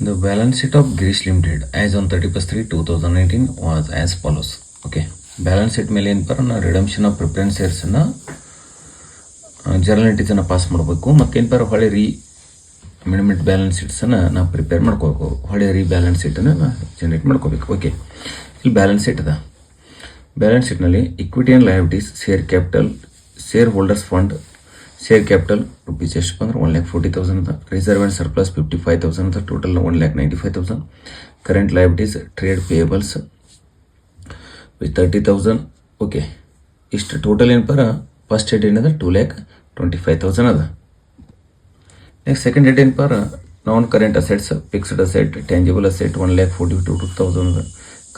The balance sheet of Girish Limited as on 31st/3/2019 was as follows. Okay, balance sheet ಮೇಲೆ ಏನಪ್ಪ ನಾ redemption of preference ಶೇರ್ಸನ್ನು journal ಎಂಟ್ರೀಸನ್ನು pass ಮಾಡಬೇಕು. ಮತ್ತೇನಪ್ಪ ಹೊಳೆ ಮಿನಿಮೆಂಟ್ ಬ್ಯಾಲೆನ್ಸ್ ಶೀಟ್ಸನ್ನು ನಾವು ಪ್ರಿಪೇರ್ ಮಾಡ್ಕೋಬೇಕು. ಹೊಳೆ ಬ್ಯಾಲೆನ್ಸ್ ಶೀಟನ್ನು ನಾವು ಜನರೇಟ್ ಮಾಡ್ಕೋಬೇಕು. ಓಕೆ, ಇಲ್ಲಿ ಬ್ಯಾಲೆನ್ಸ್ ಶೀಟ್ ಅದ. ಬ್ಯಾಲೆನ್ಸ್ ಶೀಟ್ನಲ್ಲಿ equity and liabilities, share capital, shareholders fund, share capital rupees ಎಷ್ಟು ಅಂದ್ರೆ 1,40,000 ಅದ. ರಿಸರ್ವ್ ಆ್ಯಂಡ್ ಸರ್ಪ್ಲಸ್ 55,000 ಅದ. Total 1,95,000. Current liabilities, trade payables with 30,000. Okay, ಇಷ್ಟು ಟೋಟಲ್ ಏನಪ್ಪ ಫಸ್ಟ್ ಹೆಡ್ ಏನದ 2,25,000 ಅದ. ನೆಕ್ಸ್ಟ್ ಸೆಕೆಂಡ್ ಹೆಡ್ ಏನಪ್ಪ non current assets, fixed asset, tangible asset 1,42,200 ಅದ.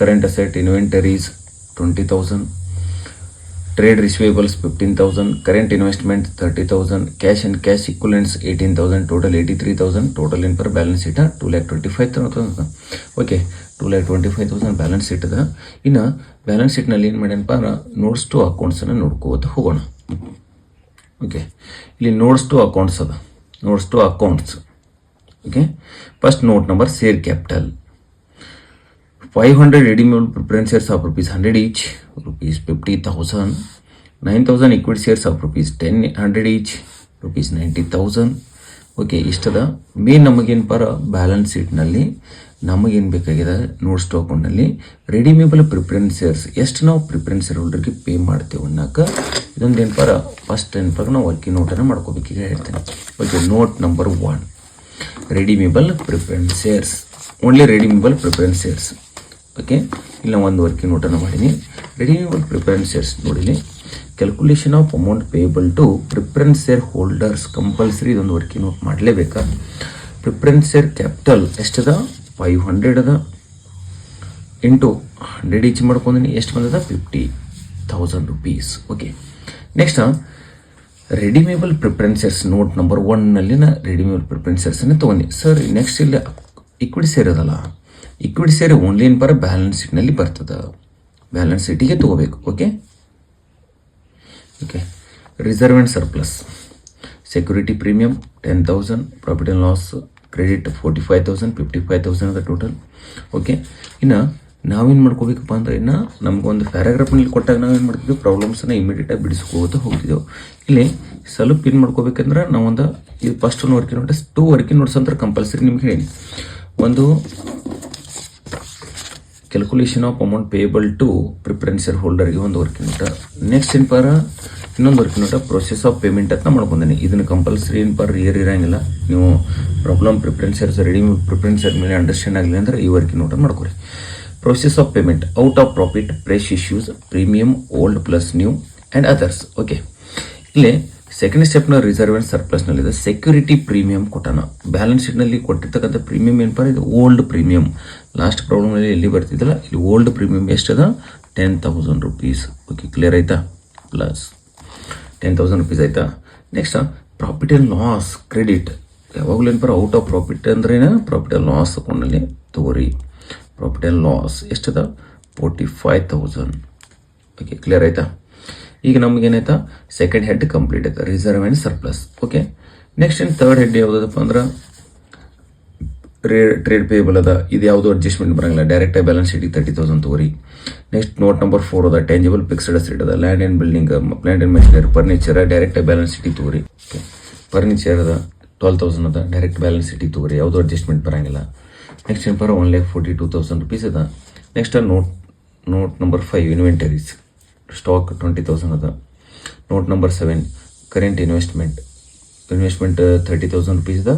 Current asset, inventories 20,000. Trade receivables 15,000. Current investment 30,000. Cash and cash equivalents 18,000. Total 83,000. Total ಏನು balance sheet 2,25,000. Okay, 2,25,000 balance sheet ಅದ. ಇನ್ನು balance ಶೀಟ್ನಲ್ಲಿ ಏನು ಮಾಡ್ಯಾನಪ್ಪ notes to ಅಕೌಂಟ್ಸನ್ನು ನೋಡ್ಕೋತ ಹೋಗೋಣ. Okay, ಇಲ್ಲಿ ನೋಟ್ಸ್ ಟು ಅಕೌಂಟ್ಸ್ ಅದ. Notes to accounts. Okay, first note number share capital 500 redeemable preference shares of rupees 100 each, rupees 50,000. 9,000 equity shares of rupees 100 each, rupees 90,000. Okay, ಇಷ್ಟದ main ನಮಗೇನು balance ಶೀಟ್ನಲ್ಲಿ ನಮಗೇನು ಬೇಕಾಗಿದೆ notes to ಅಕೌಂಟ್ನಲ್ಲಿ redeemable preference shares ಎಷ್ಟು ನಾವು preference share ಹೋಲ್ಡರ್ಗೆ pay ಮಾಡ್ತೇವೆ ಅನ್ನೋಕ ಇದೊಂದು ಏನು ಫಸ್ಟ್ ಏನು ನಾವು ವರ್ಕಿಂಗ್ ನೋಟನ್ನು ಮಾಡ್ಕೋಬೇಕೀಗ ಹೇಳ್ತೇನೆ. Okay, note number 1 redeemable preference shares, only redeemable preference shares. Okay, ಇಲ್ಲಿ ನಾವು ಒಂದು ವರ್ಕಿಂಗ್ ನೋಟನ್ನು ಮಾಡೀನಿ. ರೆಡಿಮೇಬಲ್ ಪ್ರಿಫರೆನ್ಸ್ ಶೇರ್ಸ್ ನೋಡಿಲಿ, calculation of amount payable to preference share holders compulsory ಇದೊಂದು ವರ್ಕಿಂಗ್ ನೋಟ್ ಮಾಡಲೇಬೇಕಾ. ಪ್ರಿಫರೆನ್ಸ್ ಶೇರ್ ಕ್ಯಾಪಿಟಲ್ ಎಷ್ಟದ 500 ಅದ. ಇಂಟು 100 ಈಚ್ ಮಾಡ್ಕೊಂಡಿ ಎಷ್ಟು ಬಂದದ 50,000 rupees. Okay, next redeemable preference shares note number 1ನಲ್ಲಿ ನಾ ರೆಡಿಮೇಬಲ್ ಪ್ರಿಫರೆನ್ಸ್ ಶೇರ್ಸನ್ನು ತೊಗೊಂಡು ಸರ್. ನೆಕ್ಸ್ಟ್ ಇಲ್ಲಿ ಇಕ್ವಿಟಿ ಶೇರ್ ಅದಲ್ಲ, ಇಕ್ವಿಟಿ ಶೇರ್ ಓನ್ಲಿ ಏನು ಬ್ಯಾಲೆನ್ಸ್ ಶೀಟ್ನಲ್ಲಿ ಬರ್ತದೆ, ಬ್ಯಾಲೆನ್ಸ್ ಶೀಟಿಗೆ ತೊಗೋಬೇಕು. Okay okay reserve and surplus, security premium 10,000, profit and loss credit 45,000, 55,000 ಅದ ಟೋಟಲ್. ಓಕೆ, ಇನ್ನು ನಾವೇನು ಮಾಡ್ಕೋಬೇಕಪ್ಪ ಅಂದ್ರೆ ಇನ್ನು ನಮಗೊಂದು ಪ್ಯಾರಾಗ್ರಾಫ್ನಲ್ಲಿ ಕೊಟ್ಟಾಗ ನಾವೇನು ಮಾಡ್ತಿದ್ವಿ ಪ್ರಾಬ್ಲಮ್ಸನ್ನು ಇಮಿಡಿಯೇಟಾಗಿ ಬಿಡಿಸ್ಕೋತ ಹೋಗ್ತಿದ್ದೆವು. ಇಲ್ಲಿ ಸ್ವಲ್ಪ ಏನು ಮಾಡ್ಕೋಬೇಕಂದ್ರೆ ನಾವೊಂದು ಇದು ಫಸ್ಟ್ ಒಂದು ವರ್ಕಿಂಗ್ ನೋಟ್ಸ್ 2 ವರ್ಕಿಂಗ್ ನೋಟ್ಸ್ ಅಂತ ಕಂಪಲ್ಸರಿ ನಿಮ್ಗೆ ಹೇಳಿ. ಒಂದು calculation of amount payable to preference share ಹೋಲ್ಡರ್ಗೆ ಒಂದು ವರ್ಕಿಂಗ್ ನೋಟ. ನೆಕ್ಸ್ಟ್ ಏನಪ್ಪ ಇನ್ನೊಂದು ವರ್ಕಿಂಗ್ ನೋಟ ಪ್ರೊಸೆಸ್ ಆಫ್ ಪೇಮೆಂಟ್ ಅಂತ ಮಾಡ್ಕೊಂಡೇನೆ. ಇದನ್ನು ಕಂಪಲ್ಸರಿ ಏನಪ್ಪ ರಿಯರ್ ಇರೋಂಗಿಲ್ಲ. ನೀವು problem preference shares readymade preference share ಮೇಲೆ ಅಂಡರ್ಸ್ಟ್ಯಾಂಡ್ ಆಗಲಿ ಅಂದ್ರೆ ಈ ವರ್ಕಿಂಗ್ ನೋಟ ಮಾಡ್ಕೊರಿ. Process of payment out of profit, fresh issues, premium, old plus new and others. Okay, ಇಲ್ಲಿ ಸೆಕೆಂಡ್ ಸ್ಟೆಪ್ನ ರಿಸರ್ವ್ ಆ್ಯಂಡ್ ಸರ್ಪ್ಲಸ್ನಲ್ಲಿದೆ ಸೆಕ್ಯೂರಿಟಿ ಪ್ರೀಮಿಯಂ ಕೊಟ್ಟಾನ. ಬ್ಯಾಲೆನ್ಸ್ ಶೀಟ್ನಲ್ಲಿ ಕೊಟ್ಟಿರ್ತಕ್ಕಂಥ ಪ್ರೀಮಿಯಂ ಏನಪ್ಪ ಇದು ಓಲ್ಡ್ ಪ್ರೀಮಿಯಂ. ಲಾಸ್ಟ್ ಪ್ರಾಬ್ಲಮ್ನಲ್ಲಿ ಎಲ್ಲಿ ಬರ್ತಿದ್ದಲ್ಲ ಇಲ್ಲಿ ಓಲ್ಡ್ ಪ್ರೀಮಿಯಂ ಎಷ್ಟದ 10,000 rupees. ಓಕೆ, ಕ್ಲಿಯರ್ ಆಯ್ತಾ? ಪ್ಲಸ್ 10,000 rupees ಆಯ್ತಾ. Next profit and loss credit, ಯಾವಾಗಲೂ ಏನಪ್ಪ ಔಟ್ ಆಫ್ ಪ್ರಾಫಿಟ್ ಅಂದ್ರೇನ ಪ್ರಾಫಿಟ್ ಆ್ಯಂಡ್ ಲಾಸ್ ಅಕೌಂಟ್ನಲ್ಲಿ ತಗೋರಿ. ಪ್ರಾಫಿಟ್ ಆ್ಯಂಡ್ ಲಾಸ್ ಎಷ್ಟದ 45,000. ಓಕೆ, ಕ್ಲಿಯರ್ ಆಯ್ತಾ? ಈಗ ನಮಗೇನಾಯ್ತಾ ಸೆಕೆಂಡ್ ಹೆಡ್ ಕಂಪ್ಲೀಟ್ ಆಯ್ತಾ, reserve and surplus. Okay, next ಏನು ಥರ್ಡ್ ಹೆಡ್ ಯಾವುದಪ್ಪ ಅಂದ್ರೆ ಟ್ರೇಡ್ ಪೇಯಬಲ್ ಅದ. ಇದು ಯಾವುದು ಅಡ್ಜಸ್ಟ್ಮೆಂಟ್ ಬರೋಂಗಿಲ್ಲ, ಡೈರೆಕ್ಟಾಗಿ ಬ್ಯಾಲೆನ್ಸ್ ಶೀಟಿಗೆ 30,000 ತಗೋರಿ. ನೆಕ್ಸ್ಟ್ ನೋಟ್ ನಂಬರ್ 4 ಅದ ಟ್ಯಾಂಜಿಬಲ್ ಫಿಕ್ಸ್ಡ್ ಅಸೆಟ್ ಅದ. Land and building, plant and machinery, furniture ಡೈರೆಕ್ಟಾಗಿ ಬ್ಯಾಲೆನ್ಸ್ ಶೀಟಿಗೆ ತಗೋರಿ. ಓಕೆ, ಫರ್ನಿಚರ್ ಅದ 12,000 ಅದ, ಡೈರೆಕ್ಟ್ ಬ್ಯಾಲೆನ್ಸ್ ಶೀಟಿಗೆ ತಗೋರಿ, ಯಾವುದು ಅಡ್ಜಸ್ಟ್ಮೆಂಟ್ ಬರೋಂಗಿಲ್ಲ. ನೆಕ್ಸ್ಟ್ ಏನಪ್ಪ 1,42,000 rupees ಅದ. Next note number 5 inventories, stock 20,000 ಅದ. Note number 7 current investment 30,000 rupees ಅದ.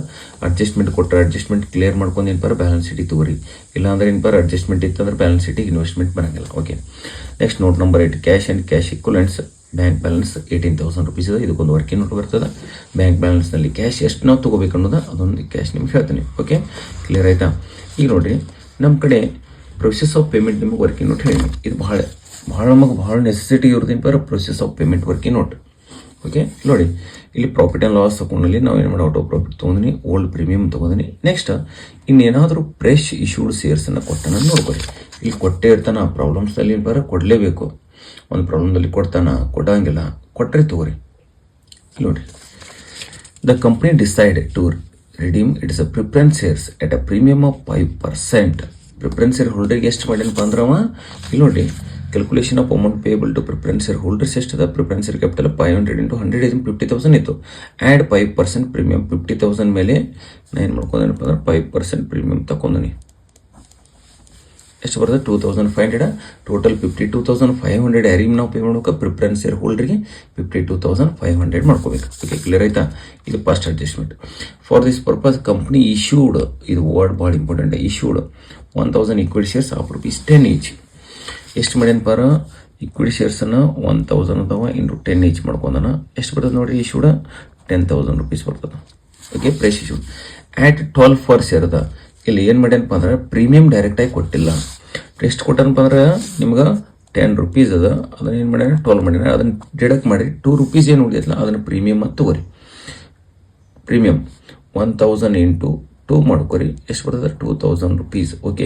ಅಡ್ಜಸ್ಟ್ಮೆಂಟ್ ಕೊಟ್ಟರೆ ಅಡ್ಜಸ್ಟ್ಮೆಂಟ್ ಕ್ಲಿಯರ್ ಮಾಡ್ಕೊಂಡು ಏನಪ್ಪ ಬ್ಯಾಲೆನ್ಸ್ ಶೀಟಿಗೆ ತಗೋರಿ. ಇಲ್ಲ ಅಂದ್ರೆ ಏನಪ್ಪ ಅಡ್ಜಸ್ಟ್ಮೆಂಟ್ ಇತ್ತಂದ್ರೆ ಬ್ಯಾಲೆನ್ಸ್ ಶೀಟಿಗೆ ಇನ್ವೆಸ್ಟ್ಮೆಂಟ್ ಬರೋಂಗಿಲ್ಲ. Okay, next note number 8 cash and cash equivalents, bank balance 18,000 rupees ಅದ. ಇದಕ್ಕೊಂದು ವರ್ಕಿಂಗ್ ನೋಟ್ ಬರ್ತದೆ. ಬ್ಯಾಂಕ್ ಬ್ಯಾಲೆನ್ಸ್ನಲ್ಲಿ ಕ್ಯಾಶ್ ಎಷ್ಟು ನಾವು ತೊಗೋಬೇಕು ಅನ್ನೋದು ಅದೊಂದು ಕ್ಯಾಶ್ ನಿಮ್ಗೆ ಹೇಳ್ತೀನಿ. ಓಕೆ, ಕ್ಲಿಯರ್ ಆಯ್ತಾ? ಈಗ ನೋಡಿರಿ ನಮ್ಮ ಕಡೆ ಪ್ರೊಸೆಸ್ ಆಫ್ ಪೇಮೆಂಟ್ ನಿಮಗೆ ವರ್ಕಿಂಗ್ ನೋಟ್ ಹೇಳಿ. ಇದು ನಮಗೆ ಭಾಳ ನೆಸೆಸಿಟಿ ಇರೋದೇನು process of payment working note. Okay, ನೋಡಿ ಇಲ್ಲಿ ಪ್ರಾಫಿಟ್ ಆ್ಯಂಡ್ ಲಾಸ್ ಅಕೌಂಟಲ್ಲಿ ನಾವು ಏನು ಮಾಡಿ ಔಟ್ ಆಫ್ ಪ್ರಾಫಿಟ್ ತೊಗೊಂಡಿನಿ, ಓಲ್ಡ್ ಪ್ರೀಮಿಯಮ್ ತೊಗೊಂಡಿನಿ. ನೆಕ್ಸ್ಟ್ ಇನ್ನೇನಾದರೂ ಫ್ರೆಶ್ ಇಶ್ಯೂಡ್ ಶೇರ್ಸನ್ನು ಕೊಟ್ಟನ ನೋಡ್ಕೊರಿ. ಇಲ್ಲಿ ಕೊಟ್ಟೇ ಇರ್ತಾನೆ ಆ ಪ್ರಾಬ್ಲಮ್ಸ್ನಲ್ಲಿ ಕೊಡಲೇಬೇಕು. ಒಂದು ಪ್ರಾಬ್ಲಮ್ದಲ್ಲಿ ಕೊಡ್ತಾನ, ಕೊಡೋಂಗಿಲ್ಲ, ಕೊಟ್ಟರೆ ತಗೋರಿ. ನೋಡಿರಿ, the company decide to redeem its a preference shares at a premium of 5%. Preference share ಹೋಲ್ಡರ್ಗೆ ಎಷ್ಟು ಮಾಡ್ಯಾನಪ್ಪ ಅಂದ್ರವ ಇಲ್ಲಿ ನೋಡಿ, calculation of amount payable to preference share holders ಎಷ್ಟದ? Preference share capital 500 into 100 is 50,000 ಇತ್ತು. ಆ್ಯಡ್ 5% ಪ್ರೀಮಿಯಮ್ 50,000 ಮೇಲೆ ನಾನು ಏನು ಮಾಡ್ಕೊಂಡೇನಪ್ಪ ಅಂದ್ರೆ 5% ಪ್ರೀಮಿಯಮ್ ತಗೊಂಡಿನಿ. ಎಷ್ಟು ಬರ್ತದೆ? 2,500. ಟೋಟಲ್ 52,500 ಯಾರಿಗೆ ನಾವು ಪೇ ಮಾಡ್ಬೇಕು? ಪ್ರಿಫರೆನ್ಸ್ ಶೇರ್ ಹೋಲ್ಡರ್ಗೆ 52,500 ಮಾಡ್ಕೋಬೇಕು. ಓಕೆ, ಕ್ಲಿಯರ್ ಆಯ್ತಾ? ಇದು first adjustment. For this purpose company issued, ಇದು ವರ್ಡ್ ಭಾಳ important, issued 1,000 equity shares of ₹10 each. ಎಷ್ಟು ಮಾಡ್ಯಾನ ಪಾರ? ಈಕ್ವಿಟಿ ಶೇರ್ಸನ್ನು 1,000 ಅದಾವ ಇಂಟು 10 ಈಚ್ ಮಾಡ್ಕೊಂಡನ. ಎಷ್ಟು ಬರ್ತದೆ ನೋಡಿರಿ? ಇಶ್ಯೂಡ ₹10,000 ಬರ್ತದೆ. Okay, press issued at 12 for share ಅದ. ಇಲ್ಲಿ ಏನು ಮಾಡ್ಯಾನಪ್ಪ ಅಂದ್ರೆ ಪ್ರೀಮಿಯಮ್ ಡೈರೆಕ್ಟಾಗಿ ಕೊಟ್ಟಿಲ್ಲ. ಎಷ್ಟು ಕೊಟ್ಟನಪ್ಪ ಅಂದ್ರೆ ನಿಮ್ಗೆ ₹10 ಅದ, ಅದನ್ನ ಏನು ಮಾಡ್ಯಾನ? 12 ಮಾಡ್ಯಾನ. ಅದನ್ನು ಡಿಡಕ್ಟ್ ಮಾಡಿ ₹2 ಏನು ಉಳಿಯತ್ತಲ್ಲ ಅದನ್ನು ಪ್ರೀಮಿಯಮ್ ಅಂತ ತಗೋರಿ. ಪ್ರೀಮಿಯಮ್ 1,000 ಇಂಟು 2 ಮಾಡ್ಕೊರಿ. ಎಷ್ಟು ಬರ್ತದೆ? ₹2,000. ಓಕೆ,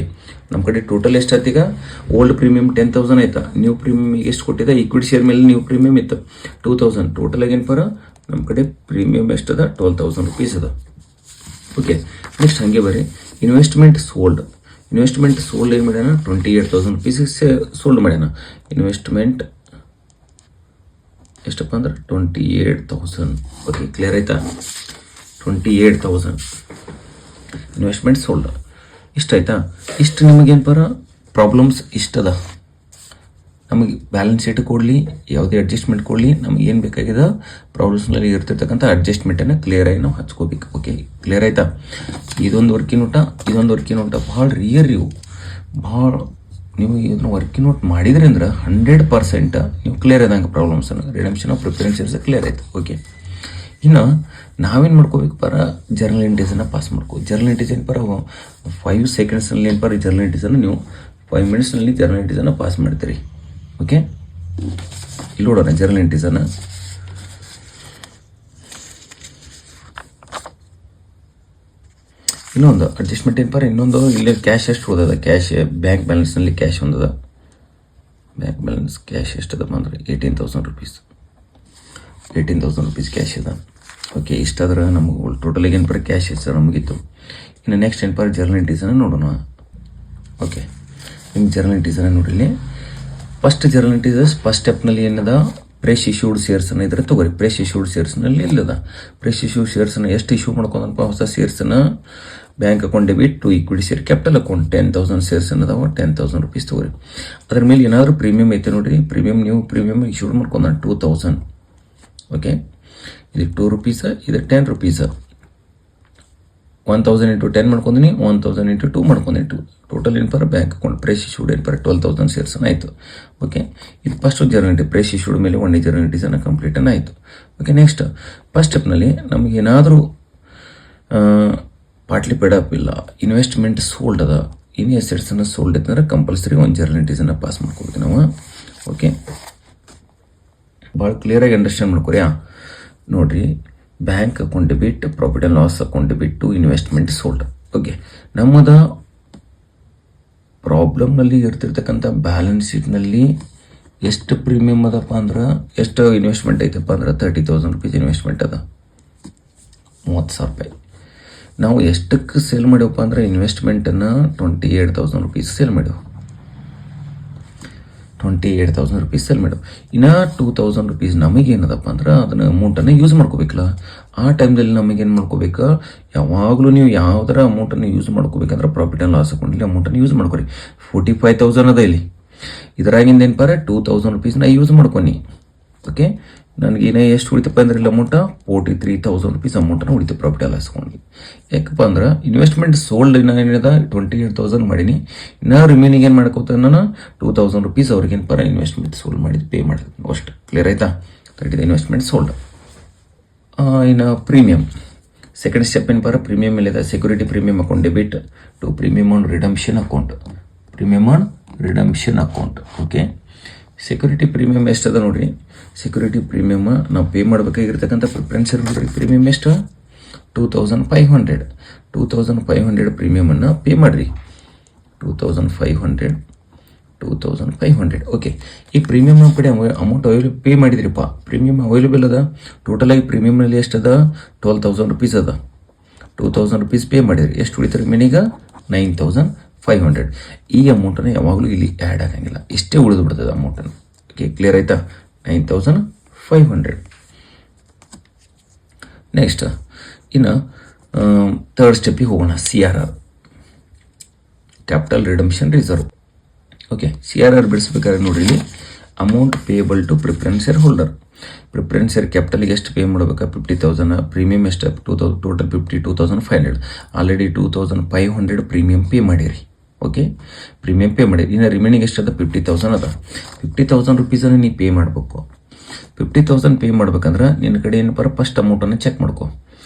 ನಮ್ಮ ಕಡೆ ಟೋಟಲ್ ಎಷ್ಟು ಆಯ್ತು ಈಗ? ಓಲ್ಡ್ ಪ್ರೀಮಿಯಮ್ 10,000 ಆಯ್ತಾ? ನ್ಯೂ ಪ್ರೀಮಿಯಮ್ ಎಷ್ಟು ಕೊಟ್ಟಿದೆ? ಈಕ್ವಿಟಿ ಶೇರ್ ಮೇಲೆ ನ್ಯೂ ಪ್ರೀಮಿಯಮ್ ಇತ್ತು 2,000. ಟೋಟಲ್ ಆಗೇನು ಪರ ನಮ್ಮ ಕಡೆ ಪ್ರೀಮಿಯಮ್ ಎಷ್ಟದ? ₹12,000 ಅದ. ಓಕೆ, ನೆಕ್ಸ್ಟ್ ಹಾಗೆ ಬರ್ರಿ. ಇನ್ವೆಸ್ಟ್ಮೆಂಟ್ ಸೋಲ್ಡ್ ಏನು ಮಾಡ್ಯಾನ? ₹28,000 ಸೋಲ್ಡ್ ಮಾಡ್ಯಾನ. ಇನ್ವೆಸ್ಟ್ಮೆಂಟ್ ಎಷ್ಟಪ್ಪ ಅಂದ್ರೆ 28,000. ಓಕೆ, ಕ್ಲಿಯರ್ ಆಯ್ತಾ? 28,000 ಇನ್ವೆಸ್ಟ್ಮೆಂಟ್ ಸೋಲ್ಡ್. ಇಷ್ಟ ಆಯ್ತಾ? ಇಷ್ಟು ನಿಮಗೇನು ಪರ ಪ್ರಾಬ್ಲಮ್ಸ್ ಇಷ್ಟದ. ನಮಗೆ ಬ್ಯಾಲೆನ್ಸ್ ಶೀಟ್ ಕೊಡಲಿ, ಯಾವುದೇ ಅಡ್ಜಸ್ಟ್ಮೆಂಟ್ ಕೊಡಲಿ, ನಮ್ಗೆ ಏನು ಬೇಕಾಗಿದೆ ಪ್ರಾಬ್ಲಮ್ಸ್ನಲ್ಲಿ ಇರ್ತಿರ್ತಕ್ಕಂಥ ಅಡ್ಜಸ್ಟ್ಮೆಂಟನ್ನು ಕ್ಲಿಯರಾಗಿ ನಾವು ಹಚ್ಕೋಬೇಕು. ಓಕೆ, ಕ್ಲಿಯರ್ ಆಯ್ತಾ? ಇದೊಂದು ವರ್ಕಿಂಗ್ ನೋಟ ಭಾಳ ರಿಯರ್ ಇವು. ಭಾಳ ನೀವು ಇದನ್ನು ವರ್ಕಿಂಗ್ ನೋಟ್ ಮಾಡಿದ್ರಿ ಅಂದ್ರೆ 100% ನೀವು ಕ್ಲಿಯರ್ ಆದಂಗೆ ಪ್ರಾಬ್ಲಮ್ಸನ್ನು redemption of preference shares clear ಆಯ್ತು. ಓಕೆ, ಇನ್ನು ನಾವೇನು ಮಾಡ್ಕೋಬೇಕು ಪರ? ಜರ್ನಲ್ ಎಂಟ್ರೀಸನ್ನು ಪಾಸ್ ಮಾಡ್ಕೋ. ಜರ್ನಲ್ ಎಂಟ್ರೀಸ್ ಏನು ಪರ 5 ಸೆಕೆಂಡ್ಸ್ನಲ್ಲಿ ಏನು ಪರ ಜರ್ನಲ್ ಎಂಟ್ರೀಸನ್ನು ನೀವು 5 ಮಿನಿಟ್ಸ್ನಲ್ಲಿ ಜರ್ನಲ್ ಎಂಟ್ರೀಸನ್ನು ಪಾಸ್ ಮಾಡ್ತೀರಿ. ಓಕೆ, ಇಲ್ಲಿ ನೋಡೋಣ ಜರ್ನಲ್ ಎಂಟ್ರೀಸನ್ನು. ಇನ್ನೊಂದು ಅಡ್ಜಸ್ಟ್ಮೆಂಟ್ ಏನು ಪರ? ಇನ್ನೊಂದು ಇಲ್ಲಿ ಕ್ಯಾಶ್ ಎಷ್ಟು ಹೋದದ? ಕ್ಯಾಶ್ ಬ್ಯಾಂಕ್ ಬ್ಯಾಲೆನ್ಸ್ನಲ್ಲಿ ಕ್ಯಾಶ್ ಒಂದದ. ಬ್ಯಾಂಕ್ ಬ್ಯಾಲೆನ್ಸ್ ಕ್ಯಾಶ್ ಎಷ್ಟದಪ್ಪ ಅಂದರೆ ₹18,000. ₹18,000 ಕ್ಯಾಶ್ ಅದ. ಓಕೆ, ಇಷ್ಟಾದ್ರೆ ನಮಗೆ ಟೋಟಲಿಗೆ ಏನು ಪರ ಕ್ಯಾಶ್ ಎಷ್ಟು ನಮಗಿತ್ತು. ಇನ್ನು ನೆಕ್ಸ್ಟ್ ಏನು ಪರ ಜರ್ನಲ್ ಎಂಟ್ರೀಸನ್ನು ನೋಡೋಣ. ಓಕೆ, ನಿಮ್ಮ ಜರ್ನಲ್ ಎಂಟ್ರೀಸನ್ನು ನೋಡಿಲಿ. ಫಸ್ಟ್ ಜರ್ನಲ್ ಎಂಟ್ರೀಸ್ ಫಸ್ಟ್ ಸ್ಟೆಪ್ನಲ್ಲಿ ಏನದ? ಫ್ರೆಶ್ ಇಶ್ಯೂಡ್ ಶೇರ್ಸನ್ನು ಇದ್ರೆ ತಗೋರಿ. ಫ್ರೆಶ್ ಇಶ್ಯೂಡ್ ಶೇರ್ಸ್ನಲ್ಲಿ ಇಲ್ಲದ. ಫ್ರೆಶ್ ಇಶ್ಯೂಡ್ ಶೇರ್ಸನ್ನು ಎಷ್ಟು ಇಶ್ಯೂ ಮಾಡ್ಕೊಂಡಪ್ಪ? ಹೊಸ ಶೇರ್ಸನ್ನು bank account debit to equity share capital account 10,000 shares ಅನ್ನೋದಾವ. ₹10,000 ತಗೋರಿ. ಅದ್ರ ಮೇಲೆ ಏನಾದರೂ ಪ್ರೀಮಿಯಮ್ ಐತೆ ನೋಡಿರಿ. ಪ್ರೀಮಿಯಮ್ ನೀವು ಪ್ರೀಮಿಯಮ್ ಇಶ್ಯೂಡ್ ಮಾಡ್ಕೊಂಡ 2,000. ಓಕೆ, ಇದು ₹2, ಇದು ₹10. 1,000 ಇಂಟು 10 ಮಾಡ್ಕೊಂದಿನಿ, 1,000 ಇಂಟು 2 ಮಾಡ್ಕೊಂದಿನಿ. ಟೋಟಲ್ ಏನು ಪರ ಬ್ಯಾಂಕ್ ಅಕೌಂಟ್ ಫ್ರೆಶ್ ಇಶ್ಯೂಡ್ ಏನು ಪರ 12,000 ಶೇರ್ಸನ್ನು ಆಯಿತು. ಓಕೆ, ಇದು first journal entry. Fresh issued ಮೇಲೆ 1 ಜರ್ನಲ್ ಎಂಟ್ರೀಸನ್ನು ಕಂಪ್ಲೀಟನ್ನು ಆಯಿತು. ಓಕೆ, ನೆಕ್ಸ್ಟ್ ಫಸ್ಟ್ ಸ್ಟೆಪ್ನಲ್ಲಿ ನಮಗೇನಾದರೂ ಪಾರ್ಟ್ಲಿ ಪೇಡ್ ಅಪ್ ಇಲ್ಲ, ಇನ್ವೆಸ್ಟ್ಮೆಂಟ್ ಸೋಲ್ಡ್ ಅದ, ಇನಿ ಅಸೆಟ್ಸನ್ನು ಸೋಲ್ಡ್ ಇತ್ತಂದ್ರೆ ಕಂಪಲ್ಸರಿ 1 ಜರ್ನಲ್ ಎಂಟ್ರೀಸನ್ನು ಪಾಸ್ ಮಾಡ್ಕೋಬೇಕು ನಾವು. ಓಕೆ, ಭಾಳ ಕ್ಲಿಯರಾಗಿ ಅಂಡರ್ಸ್ಟ್ಯಾಂಡ್ ಮಾಡ್ಕೊರಿ. ನೋಡಿರಿ, bank account debit, profit and loss account debit to investment sold. Okay, ನಮ್ಮದ ಪ್ರಾಬ್ಲಮ್ನಲ್ಲಿ ಇರ್ತಿರ್ತಕ್ಕಂಥ ಬ್ಯಾಲೆನ್ಸ್ ಶೀಟ್ನಲ್ಲಿ ಎಷ್ಟು ಪ್ರೀಮಿಯಮ್ ಅದಪ್ಪ ಅಂದ್ರೆ, ಎಷ್ಟು ಇನ್ವೆಸ್ಟ್ಮೆಂಟ್ ಐತಪ್ಪ ಅಂದ್ರೆ ₹30,000 ಇನ್ವೆಸ್ಟ್ಮೆಂಟ್ ಅದ. ₹30,000. ನಾವು ಎಷ್ಟಕ್ಕೆ ಸೇಲ್ ಮಾಡ್ಯವಪ್ಪ ಅಂದ್ರೆ ಇನ್ವೆಸ್ಟ್ಮೆಂಟನ್ನು ₹28,000 ಸೇಲ್ ಮಾಡ್ಯವು. ₹28,000 ಸೇಲ್ ಮಾಡ್ಯವು. ಇನ್ನು ₹2,000 ನಮಗೇನದಪ್ಪ ಅಂದ್ರೆ ಅದನ್ನ ಅಮೌಂಟನ್ನು ಯೂಸ್ ಮಾಡ್ಕೋಬೇಕಲ್ಲ. ಆ ಟೈಮ್ದಲ್ಲಿ ನಮಗೇನು ಮಾಡ್ಕೋಬೇಕು? ಯಾವಾಗಲೂ ನೀವು ಯಾವುದರ ಅಮೌಂಟನ್ನು ಯೂಸ್ ಮಾಡ್ಕೋಬೇಕಂದ್ರೆ ಪ್ರಾಫಿಟ್ ಆ್ಯಂಡ್ ಲಾಸ್ ಅಕೌಂಟಲ್ಲಿ ಅಮೌಂಟನ್ನು ಯೂಸ್ ಮಾಡ್ಕೊರಿ. 45,000 ಅದ ಇಲ್ಲಿ. ಇದರಾಗಿಂದ ಏನು ಪರ ₹2,000 ನಾ ಯೂಸ್ ಮಾಡ್ಕೊನಿ. ಓಕೆ, ನನಗೇನೇ ಎಷ್ಟು ಉಳಿತಪ್ಪ ಅಂದ್ರೆ ಇಲ್ಲಿ ಅಮೌಂಟ ₹43,000 ಅಮೌಂಟನ್ನು ಉಳಿತು ಪ್ರಾಫಿಟ್ ಆ್ಯಂಡ್ ಲಾಸ್ ಅಕೌಂಟ್ಗೆ. ಯಾಕಪ್ಪ ಅಂದ್ರೆ ಇನ್ವೆಸ್ಟ್ಮೆಂಟ್ ಸೋಲ್ಡ್ ಏನಿದೆ 28,000 ಮಾಡೀನಿ. ಇನ್ನು ರಿಮೈನಿಂಗ್ ಏನು ಮಾಡ್ಕೋತ ನಾನು ₹2,000 ಅವ್ರಿಗೇನು ಪರ ಇನ್ವೆಸ್ಟ್ಮೆಂಟ್ ಸೋಲ್ಡ್ ಮಾಡಿದ್ದು ಪೇ ಮಾಡಿದ್ವಿ ಅಷ್ಟು. ಕ್ಲಿಯರ್ ಆಯ್ತಾ? ತರ್ಟಿದ ಇನ್ವೆಸ್ಟ್ಮೆಂಟ್ ಸೋಲ್ಡ್. ಇನ್ನು ಪ್ರೀಮಿಯಮ್ ಸೆಕೆಂಡ್ ಸ್ಟೆಪ್ ಏನು ಪರ? ಪ್ರೀಮಿಯಮ್ ಮೇಲಿದೆ. Security premium account debit to premium on redemption account. Premium on redemption account. Okay, security premium ಎಷ್ಟದ ನೋಡಿರಿ. ಸೆಕ್ಯೂರಿಟಿ ಪ್ರೀಮಿಯಮ್ ನಾವು ಪೇ ಮಾಡಬೇಕಾಗಿರ್ತಕ್ಕಂಥ ಪ್ರಿಫರೆನ್ಸ್ ಪ್ರೀಮಿಯಮ್ ಎಷ್ಟು? 2,500. 2,500 ಪ್ರೀಮಿಯಮನ್ನು ಪೇ ಮಾಡಿರಿ. 2,500. ಓಕೆ, ಈ ಪ್ರೀಮಿಯಮ್ ನಮ್ಮ ಕಡೆ ಅಮೌಂಟ್ ಪೇ ಮಾಡಿದ್ರಿಪ್ಪ. ಪ್ರೀಮಿಯಮ್ ಅವೈಲೇಬಲ್ ಅದ. ಟೋಟಲಾಗಿ ಪ್ರೀಮಿಯಮ್ನಲ್ಲಿ ಎಷ್ಟದ? ₹12,000 ಅದ. 2000 rupees ಪೇ ಮಾಡಿದ್ರಿ. ಎಷ್ಟು ಉಳಿತಾರೆ ರಿಮೈನಿಂಗ್ 9500. ಈ ಅಮೌಂಟನ್ನು ಯಾವಾಗಲೂ ಇಲ್ಲಿ ಆ್ಯಡ್ ಆಗಂಗಿಲ್ಲ, ಇಷ್ಟೇ ಉಳಿದು ಬಿಡ್ತದೆ ಅಮೌಂಟನ್ನು. ಓಕೆ, ಕ್ಲಿಯರ್ ಆಯ್ತಾ? 9500. ನೆಕ್ಸ್ಟ್ ಇನ್ನು ಥರ್ಡ್ ಸ್ಟೆಪ್ಪಿಗೆ ಹೋಗೋಣ. CRR, capital redemption reserve. Okay, CRR ಬಿಡಿಸ್ಬೇಕಾದ್ರೆ ನೋಡ್ರಿ, ಇಲ್ಲಿ amount payable to preference share holder. Preference share ಕ್ಯಾಪಿಟಲ್ಗೆ ಎಷ್ಟು ಪೇ ಮಾಡಬೇಕಾ? 50,000. ಪ್ರೀಮಿಯಂ ಎಷ್ಟು? ಟೋಟಲ್ 52,500. ಆಲ್ರೆಡಿ 2,500 ಪ್ರೀಮಿಯಂ ಪೇ ಮಾಡಿರಿ. ಓಕೆ, ಪ್ರೀಮಿಯಂ ಪೇ ಮಾಡಿರಿ. ಇನ್ನು ರಿಮೈನಿಂಗ್ ಎಷ್ಟು ಅದ? 50,000 ಅದ. 50,000 ರುಪೀಸನ್ನು ನೀವು ಪೇ ಮಾಡಬೇಕು. 50,000 ಪೇ ಮಾಡ್ಬೇಕಂದ್ರೆ ನಿನ್ನ ಕಡೆ ಏನಪ್ಪ ಫಸ್ಟ್ ಅಮೌಂಟನ್ನು ಚೆಕ್ ಮಾಡ್ಕೊ.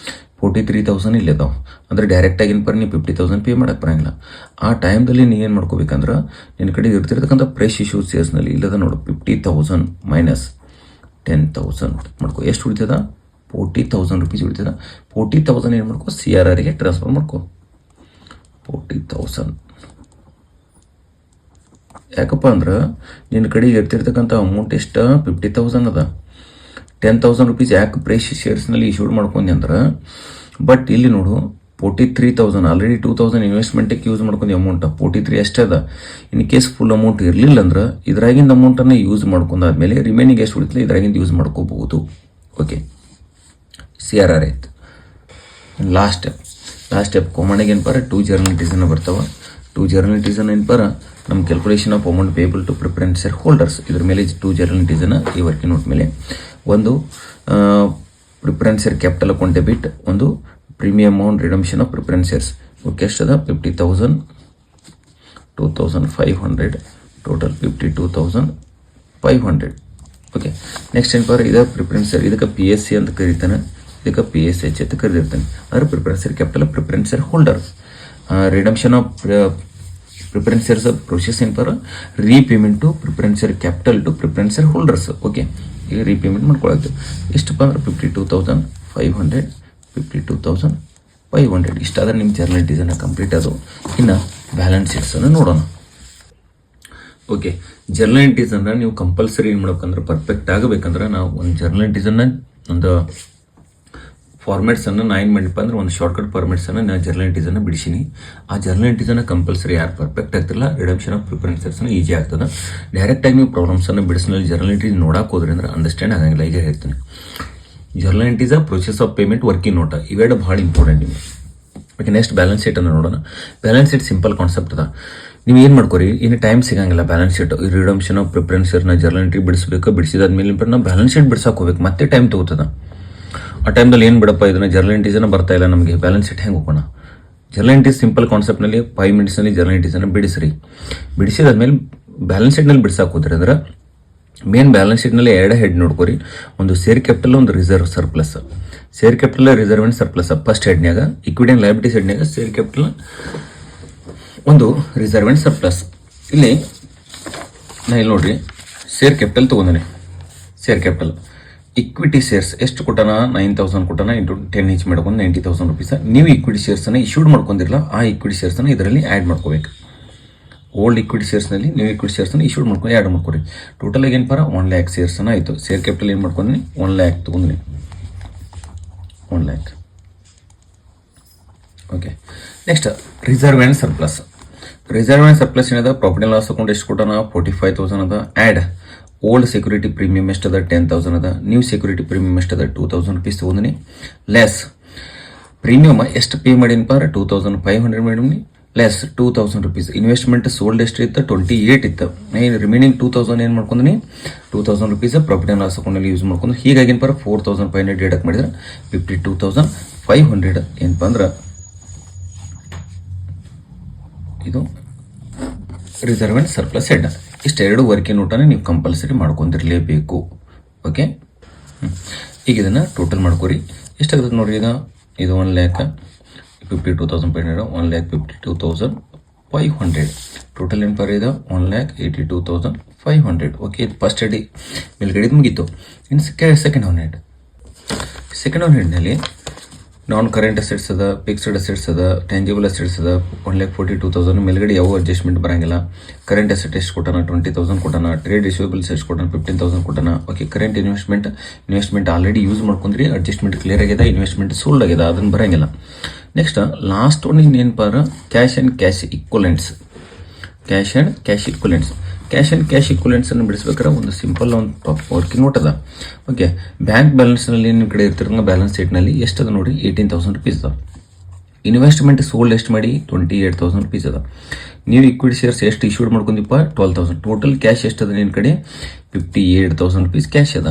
43,000 ಇಲ್ಲದಾವೆ ಅಂದರೆ ಡೈರೆಕ್ಟಾಗಿ ಏನಪ್ಪ ನೀವು 50,000 ಪೇ ಮಾಡಕ್ಕೆ ಬರೋಂಗಿಲ್ಲ. ಆ ಟೈಮ್ದಲ್ಲಿ ನೀ ಏನು ಮಾಡ್ಕೋಬೇಕಂದ್ರೆ ನಿನ್ನ ಕಡೆ ಇರ್ತಿರ್ತಕ್ಕಂಥ ಫ್ರೆಶ್ ಇಶ್ಯೂ ಸೇರ್ಸ್ನಲ್ಲಿ ಇಲ್ಲದ ನೋಡು, 50,000 ಮೈನಸ್ 10,000 ಮಾಡ್ಕೊ. ಎಷ್ಟು ಉಳಿತದ? 40,000 ರುಪೀಸ್ ಉಳಿತದ. 40,000 ಏನು ಮಾಡ್ಕೊ? CRRಗೆ ಟ್ರಾನ್ಸ್ಫರ್ ಮಾಡ್ಕೊ. 40,000 ಯಾಕಪ್ಪ ಅಂದ್ರೆ ನಿನ್ನ ಕಡೆ ಇರ್ತಿರ್ತಕ್ಕಂಥ ಅಮೌಂಟ್ ಎಷ್ಟು? 50,000 ಅದ. 10,000 ರುಪೀಸ್ ಯಾಕೆ ಫ್ರೆಶ್ ಶೇರ್ಸ್ನಲ್ಲಿ ಇಶ್ಯೂಡ್ ಮಾಡ್ಕೊಂಡಿ ಅಂದ್ರೆ, ಬಟ್ ಇಲ್ಲಿ ನೋಡು 43,000 ಆಲ್ರೆಡಿ 2,000 ಇನ್ವೆಸ್ಟ್ಮೆಂಟಿಗೆ ಯೂಸ್ ಮಾಡ್ಕೊಂಡು ಅಮೌಂಟ್ 43 ಅಷ್ಟೇ ಅದ. ಇನ್ ಕೇಸ್ ಫುಲ್ ಅಮೌಂಟ್ ಇರಲಿಲ್ಲ ಅಂದ್ರೆ ಇದ್ರಾಗಿಂದ ಅಮೌಂಟನ್ನು ಯೂಸ್ ಮಾಡ್ಕೊಂಡಾದ್ಮೇಲೆ ರಿಮೈನಿಂಗ್ ಎಷ್ಟು ಉಳಿತಲ್ಲ ಇದ್ರಾಗಿಂದ ಯೂಸ್ ಮಾಡ್ಕೋಬಹುದು. ಓಕೆ, CRR ಆಯ್ತು. ಲಾಸ್ಟ್ ಸ್ಟೆಪ್ ಕಾಮನ್ಗೆ ಏನಪ್ಪಾರ 2 ಜರ್ನಲಿಟೀಸನ್ನು ಬರ್ತಾವ. 2 ಜರ್ನಲಿಟೀಸನ್ನು ಏನಪ್ಪಾರ ನಮ್ಮ calculation of amount payable to preference share holders. ಇದ್ರ ಮೇಲೆ 2 ಜರ್ನಲಿಟೀಸನ್ನು ಈ ವರ್ಕಿಂಗ್ ನೋಟ್ ಮೇಲೆ, ಒಂದು preference share capital account debit, ಒಂದು premium amount redemption of preference shares. Okay, ಎಷ್ಟದ? 50,000, 2,500, ಟೋಟಲ್ 52,500. ಓಕೆ, ನೆಕ್ಸ್ಟ್ ಏನಪ್ಪ ಇದು ಪ್ರಿಫರೆನ್ಸ್ ಶೇರ್. ಇದಕ್ಕೆ PSC ಅಂತ ಕರೀತಾನೆ, ಇದಕ್ಕೆ PSH ಅಂತ ಕರೆದಿರ್ತಾನೆ. ಆದರೆ preference share capital preference share holder. Redemption of preference shares process ಏನಪ್ಪ? Repayment to preference share capital to preference share holders. Okay, ಈಗ ರೀಪೇಮೆಂಟ್ ಮಾಡ್ಕೊಳಕ್ಕೆ ಎಷ್ಟಪ್ಪ ಅಂದ್ರೆ 52,500, 52,500 ಇಷ್ಟಾದ್ರೆ ನಿಮ್ಮ ಜರ್ನಲಿಟೀಸನ್ನು ಕಂಪ್ಲೀಟ್ ಅದು. ಇನ್ನು ಬ್ಯಾಲೆನ್ಸ್ ಶೀಟ್ಸನ್ನು ನೋಡೋಣ. ಓಕೆ, ಜರ್ನಲಿಟೀಸನ್ನು ನೀವು ಕಂಪಲ್ಸರಿ ಏನು ಮಾಡ್ಬೇಕಂದ್ರೆ ಪರ್ಫೆಕ್ಟ್ ಆಗಬೇಕಂದ್ರೆ ನಾವು ಒಂದು ಜರ್ನಲಿಟೀಸನ್ನು ಒಂದು ಫಾರ್ಮೆಟ್ಸನ್ನು ನಾನು ಏನು ಮಾಡಿಪ್ಪ ಅಂದ್ರೆ ಒಂದು ಶಾರ್ಟ್ಕಟ್ ಫಾರ್ಮೆಟ್ಸನ್ನು ನಾನು ಜರ್ನಲಿಟೀಸನ್ನು ಬಿಡಿಸೀನಿ. ಆ ಜರ್ನಲಿಟೀಸನ್ನು ಕಂಪಲ್ಸರಿ ಯಾರು ಪರ್ಫೆಕ್ಟ್ ಆಗ್ತಿಲ್ಲ ರಿಡಂಪ್ಷನ್ ಆಫ್ ಪ್ರಿಫರೆನ್ಸಸ್ನ ಈಜಿ ಆಗ್ತದೆ. ಡೈರೆಕ್ಟಾಗಿ ನೀವು ಪ್ರಾಬ್ಲಮ್ಸನ್ನು ಬಿಡಿಸಿನಲ್ಲಿ ಜರ್ನಲಿಟೀಸ್ ನೋಡಕ್ಕೆ ಹೋದ್ರಿ ಅಂದ್ರೆ ಅಂಡರ್ಸ್ಟ್ಯಾಂಡ್ ಆಗಂಗಿಲ್ಲ. ಈಗ ಹೇಳ್ತೀನಿ, ಜರ್ನಲಿಟೀಸ್ ಪ್ರೊಸೆಸ್ ಆಫ್ ಪೇಮೆಂಟ್ ವರ್ಕಿಂಗ್ ನೋಟ ಇವೆರಡು ಭಾಳ ಇಂಪಾರ್ಟೆಂಟ್ ನಿಮಗೆ. ಓಕೆ, ನೆಕ್ಸ್ಟ್ ಬ್ಯಾಲೆನ್ಸ್ ಶೀಟನ್ನು ನೋಡೋಣ. ಬ್ಯಾಲೆನ್ಸ್ ಶೀಟ್ ಸಿಂಪಲ್ ಕಾನ್ಸೆಪ್ಟ್ ಅದ. ನೀವು ಏನು ಮಾಡ್ಕೊರಿ, ಇನ್ನು ಟೈಮ್ ಸಿಗಂಗಿಲ್ಲ balance sheet redemption of preference ಶೇರ್ನ ಜರ್ನಲಿಟಿ ಬಿಡಿಸ್ಬೇಕು. ಬಿಡಿಸಿದಾದ್ಮೇಲೆ ನಾವು ಬ್ಯಾಲೆನ್ಸ್ ಶೀಟ್ ಬಿಡ್ಸಕ್ಕೆ ಹೋಗ್ಬೇಕು, ಮತ್ತೆ ಟೈಮ್ ತೊಗೋತದ. ಆ ಟೈಮ್ದಲ್ಲಿ ಏನು ಬಿಡಪ್ಪ ಇದನ್ನು ಜರ್ನಲಿಟೀಸನ್ನು ಬರ್ತಾ ಇಲ್ಲ ನಮಗೆ, ಬ್ಯಾಲೆನ್ಸ್ ಶೀಟ್ ಹೆಂಗೆ ಹೋಗೋಣ? ಜರ್ನಲಿಟೀಸ್ ಸಿಂಪಲ್ ಕಾನ್ಸೆಪ್ಟ್ನಲ್ಲಿ 5 ಮಿನಿಟ್ಸ್ನಲ್ಲಿ ಜರ್ನಲಿಟೀಸನ್ನು ಬಿಡಿಸ್ರಿ. ಬಿಡಿಸಿದಾದ್ಮೇಲೆ ಬ್ಯಾಲೆನ್ಸ್ ಶೀಟ್ನಲ್ಲಿ ಬಿಡ್ಸಕ್ಕೆ ಹೋದ್ರಿ ಅಂದ್ರೆ ಮೇನ್ ಬ್ಯಾಲೆನ್ಸ್ ಶೀಟ್ನಲ್ಲಿ 2 ಹೆಡ್ ನೋಡ್ಕೊರಿ. ಒಂದು ಶೇರ್ ಕ್ಯಾಪಿಟಲ್, ಒಂದು reserve surplus. Share capital reserve and surplus first ಹೆಡ್ನ್ಯಾಗ, ಇಕ್ವಿಟಿ ಅಂಡ್ ಲಯಬಿಲಿಟೀಸ್ ಹೆಡ್ನ್ಯಾಗ ಶೇರ್ ಕ್ಯಾಪಿಟಲ್, ಒಂದು ರಿಸರ್ವ್ ಅಂಡ್ ಸರ್ಪ್ಲಸ್. ಇಲ್ಲಿ ನಾ ಇಲ್ಲಿ ನೋಡ್ರಿ ಶೇರ್ ಕ್ಯಾಪಿಟಲ್ ತೊಗೊಂಡನೆ. ಶೇರ್ ಕ್ಯಾಪಿಟಲ್ ಇಕ್ವಿಟಿ ಶೇರ್ಸ್ ಎಷ್ಟು ಕೊಟ್ಟಾನ? 9,000 ಕೊಟ್ಟಾನ. ಇಂಟು 10 ಇಂಚ್ ಮಾಡ್ಕೊಂಡು 90,000 ರುಪೀಸ್. ನೀವು ಇಕ್ವಿಟಿ ಶೇರ್ಸನ್ನು ಇಶ್ಯೂಡ್ ಮಾಡ್ಕೊಂಡಿರಲ್ಲ, ಆ ಇಕ್ವಿಟಿ ಶೇರ್ಸನ್ನು ಇದರಲ್ಲಿ ಆ್ಯಡ್ ಮಾಡ್ಕೋಬೇಕು. ಓಲ್ಡ್ ಇಕ್ವಿಟಿ ಶೇರ್ಸ್ನಲ್ಲಿ ನೀವು ಇಕ್ವಿಟಿ ಶೇರ್ಸನ್ನು ಇಶ್ಯೂಡ್ ಮಾಡ್ಕೊಂಡು ಆ್ಯಡ್ ಮಾಡ್ಕೊರಿ. ಟೋಟಲಾಗಿ ಏನಪ್ಪ 1 lakh ಶೇರ್ಸನ್ನು ಆಯಿತು. ಶೇರ್ ಕ್ಯಾಪಿಟಲ್ ಏನು ಮಾಡ್ಕೊಂಡ್ರಿ? 1 lakh ತೊಗೊಂಡ್ರಿ. 1 lakh. Okay, next reserve and surplus. Reserve and surplus ಏನದ? ಪ್ರಾಫಿಟ್ ಆ್ಯಂಡ್ ಲಾಸ್ ಅಕೌಂಟ್ ಎಷ್ಟು ಕೊಟ್ಟಾನ? 45,000 ಅದ. ಆ್ಯಡ್ ಓಲ್ಡ್ ಸೆಕ್ಯೂರಿಟಿ ಪ್ರೀಮಿಯಮ್ ಎಷ್ಟದ? 10,000 ಅದ. ನ್ಯೂ ಸೆಕ್ಯೂರಿಟಿ ಪ್ರೀಮಿಯಮ್ ಎಷ್ಟದ? 2,000 ರುಪೀಸ್ ತೊಗೊಂಡಿನಿ. ಲೆಸ್ ಪ್ರೀಮಿಯಮ್ ಎಷ್ಟು ಪೇ ಮಾಡೀನಪ್ಪ? 2,500 ಮಾಡೀನಿ. Less 2,000 rupees. ಇನ್ವೆಸ್ಟ್ಮೆಂಟ್ ಸೋಲ್ಡ್ ಎಷ್ಟು ಇತ್ತು? 28 ಇತ್ತು. ರಿಮೈನಿಂಗ್ 2,000 ಏನು ಮಾಡ್ಕೊಂಡ್ನಿ? 2,000 ರುಪೀಸ್ ಪ್ರಾಫಿಟ್ ಆ್ಯಂಡ್ ಲಾಸ್ ಅಕೌಂಟಲ್ಲಿ ಯೂಸ್ ಮಾಡ್ಕೊಂಡು. ಹೀಗಾಗಿ ಏನಪ್ಪ 4,500 ಡಿಡಕ್ಟ್ ಮಾಡಿದ್ರೆ 52,500 ಏನಪ್ಪ ಅಂದ್ರೆ ಇದು ರಿಸರ್ವ್ ಆ್ಯಂಡ್ ಸರ್ಪ್ಲಸ್ ಹೆಡ್. ಇಷ್ಟೆರಡು ವರ್ಕಿಂಗ್ ನೋಟನ್ನು ನೀವು ಕಂಪಲ್ಸರಿ ಮಾಡ್ಕೊಂಡಿರಲೇಬೇಕು. ಓಕೆ, ಈಗ ಇದನ್ನು ಟೋಟಲ್ ಮಾಡ್ಕೊರಿ. ಎಷ್ಟಾಗ್ತದೆ ನೋಡಿರಿ. ಇದು 1 lakh 52,500, 1 lakh 52,500. ಟೋಟಲ್ ಏನಪ್ಪ ಇದು 1 lakh 82,500. ಓಕೆ, ಇದು ಫಸ್ಟ್ ಹೆಡ್ ಮೇಲ್ಗಡೆ ಮುಗೀತು. ಇನ್ನು ಸೆಕೆಂಡ್ ಒನ್ ಹೆಡ್. ಸೆಕೆಂಡ್ ಒನ್ ಹೆಡ್ನಲ್ಲಿ ನಾನ್ ಕರೆಂಟ್ ಅಸೆಟ್ಸ್ ಅದ, ಫಿಕ್ಸ್ಡ್ ಅಸೆಟ್ಸ್ ಅದ, ಟ್ಯಾಂಜಿಬಲ್ ಅಸೆಟ್ಸ್ ಅದ. 1,42,000 ಮೇಲ್ಗಡೆ ಯಾವ ಅಡ್ಜಸ್ಟ್ಮೆಂಟ್ ಬರಂಗಿಲ್ಲ. ಕರೆಂಟ್ ಅಸೆಟ್ ಎಷ್ಟು ಕೊಟ್ಟಾನ? 20,000 ಕೊಟ್ಟಾನ. ಟ್ರೇಡ್ ರಿಸೀವಬಲ್ಸ್ ಎಷ್ಟು ಕೊಟ್ಟಾನ? 15,000 ಕೊಟ್ಟಾನ. Okay, current investment already use ಮಾಡ್ಕೊಂಡ್ರಿ. ಅಡ್ಜಸ್ಟ್ಮೆಂಟ್ ಕ್ಲಿಯರ್ ಆಗಿದೆ. ಇನ್ವೆಸ್ಟ್ಮೆಂಟ್ ಸೋಲ್ಡ್ ಆಗಿದೆ, ಅದನ್ನು ಬರಂಗಿಲ್ಲ. ನೆಕ್ಸ್ಟ್ ಲಾಸ್ಟ್ ಒನ್ ಏನಪ್ಪ cash and cash equivalents. Cash and cash equivalents. Cash and cash ಇಕ್ವಲೆಂಟ್ಸನ್ನು ಬಿಡಿಸ್ಬೇಕಾದ್ರೆ ಒಂದು ಸಿಂಪಲ್ ಒಂದು ವರ್ಕಿಂಗ್ ನೋಟ್ ಅದ. ಓಕೆ, ಬ್ಯಾಂಕ್ ಬ್ಯಾಲೆನ್ಸ್ನಲ್ಲಿ ನಿಮ್ಮ ಕಡೆ ಇರ್ತಿರೋ ಬ್ಯಾಲೆನ್ಸ್ ಶೀಟ್ನಲ್ಲಿ ಎಷ್ಟದ ನೋಡಿ, 18,000 rupees ಅದ. ಇನ್ವೆಸ್ಟ್ಮೆಂಟ್ ಸೋಲ್ಡ್ ಎಷ್ಟು ಮಾಡಿ 28,000 rupees ಅದ. ನೀವು ಇಕ್ವಿಟಿ ಶೇರ್ಸ್ ಎಷ್ಟು ಇಶ್ಯೂಡ್ ಮಾಡ್ಕೊಂಡಿಪ್ಪ 12,000. ಟೋಟಲ್ ಕ್ಯಾಶ್ ಎಷ್ಟದ ನಿನ್ನ ಕಡೆ 58,000 rupees ಕ್ಯಾಶ್ ಅದ.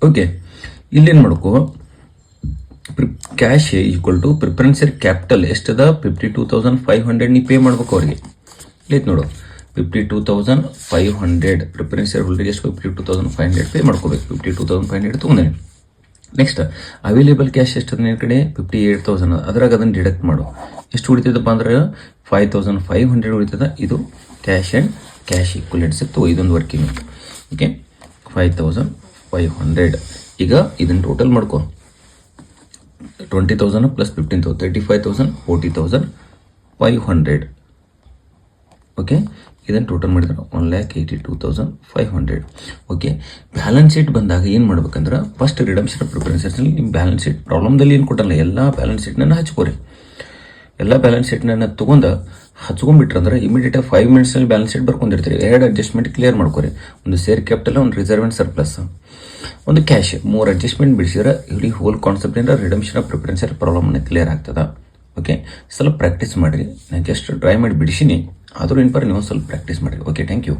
ಓಕೆ, ಇಲ್ಲೇನು ಮಾಡ್ಕೋ, cash equal to preference share capital ಎಷ್ಟದ 52,500 ನೀ ಪೇ ಮಾಡ್ಬೇಕು ಅವ್ರಿಗೆ. ಇಲ್ಲೈತೆ ನೋಡು 52,500 ಪ್ರಿಫರೆನ್ಸ್ ಶೇರ್ ಹೋಲ್ಡರ್ಗೆ ಎಷ್ಟು 52,500 ಪೇ ಮಾಡ್ಕೋಬೇಕು. 52,500 ತೊಗೊಂಡೇನೆ. ನೆಕ್ಸ್ಟ್ ಅವೈಲೇಬಲ್ ಕ್ಯಾಶ್ ಎಷ್ಟದ ನಿನ್ನ ಕಡೆ 58,000. ಅದ್ರಾಗ ಅದನ್ನು ಡಿಡಕ್ಟ್ ಮಾಡು. ಎಷ್ಟು ಉಳಿತದಪ್ಪ ಅಂದ್ರೆ 5,500 ಉಳಿತದ. ಇದು ಕ್ಯಾಶ್ ಆ್ಯಂಡ್ ಕ್ಯಾಶ್ ಈಕ್ವಲೆಂಟ್ಸ್ ಇತ್ತು. ಇದೊಂದು ವರ್ಕಿಂಗ್. ಓಕೆ, 5,500. ಈಗ ಇದನ್ನು ಟೋಟಲ್ ಮಾಡ್ಕೊ. 20,000 ಪ್ಲಸ್ 15,000 35,000 40,500. ಓಕೆ, ಇದನ್ನು ಟೋಟಲ್ ಮಾಡಿದ್ರೆ 1,82,500. ಓಕೆ, ಬ್ಯಾಲೆನ್ಸ್ ಶೀಟ್ ಬಂದಾಗ ಏನು ಮಾಡ್ಬೇಕಂದ್ರೆ ಫಸ್ಟ್ ರಿಡಮ್ಷನ್ ಪ್ರಿಫರೆನ್ಸಸ್ನಲ್ಲಿ ನಿಮ್ಮ ಬ್ಯಾಲೆನ್ಸ್ ಶೀಟ್ ಪ್ರಾಬ್ಲಮ್ದಲ್ಲಿ ಏನು ಕೊಟ್ಟಲ್ಲ, ಎಲ್ಲ ಬ್ಯಾಲೆನ್ಸ್ ಶೀಟ್ನ ಹಚ್ಕೋರಿ. ಎಲ್ಲ ಬ್ಯಾಲೆನ್ಸ್ ಶೀಟ್ನ ತೊಗೊಂಡು ಹಚ್ಕೊಂಡ್ಬಿಟ್ರಂದ್ರೆ ಇಮಿಡಿಯೇಟಾಗಿ 5 minutesನಲ್ಲಿ ಬ್ಯಾಲೆನ್ಸ್ ಶೀಟ್ ಬರ್ಕೊಂಡಿರ್ತೀರಿ. 2 ಅಡ್ಜಸ್ಟ್ಮೆಂಟ್ ಕ್ಲಿಯರ್ ಮಾಡ್ಕೋರಿ. ಒಂದು ಶೇರ್ ಕ್ಯಾಪಿಟಲ್, ಒಂದು ರಿಸರ್ವ್ ಆ್ಯಂಡ್ ಸರ್ಪ್ಲಸ್, ಒಂದು ಕ್ಯಾಶ್. 3 ಅಡ್ಜಸ್ಟ್ಮೆಂಟ್ ಬಿಡಿಸಿದ್ರೆ ಇಡೀ ಹೋಲ್ ಕಾನ್ಸೆಪ್ಟಿಂದ ರಿಡಮ್ಷನ್ ಆಫ್ ಪ್ರಿಫರೆನ್ಸ್ ಪ್ರಾಬ್ಲಮ್ನ ಕ್ಲಿಯರ್ ಆಗ್ತದೆ. ಓಕೆ, ಸ್ವಲ್ಪ ಪ್ರಾಕ್ಟೀಸ್ ಮಾಡಿರಿ. ನಾನು ಜಸ್ಟ್ ಟ್ರೈ ಮಾಡಿ ಬಿಡಿಸಿನಿ, ಆದರೂ ಏನಪ್ಪ ನೀವು ಸ್ವಲ್ಪ ಪ್ರಾಕ್ಟೀಸ್ ಮಾಡಿರಿ. Okay, thank you.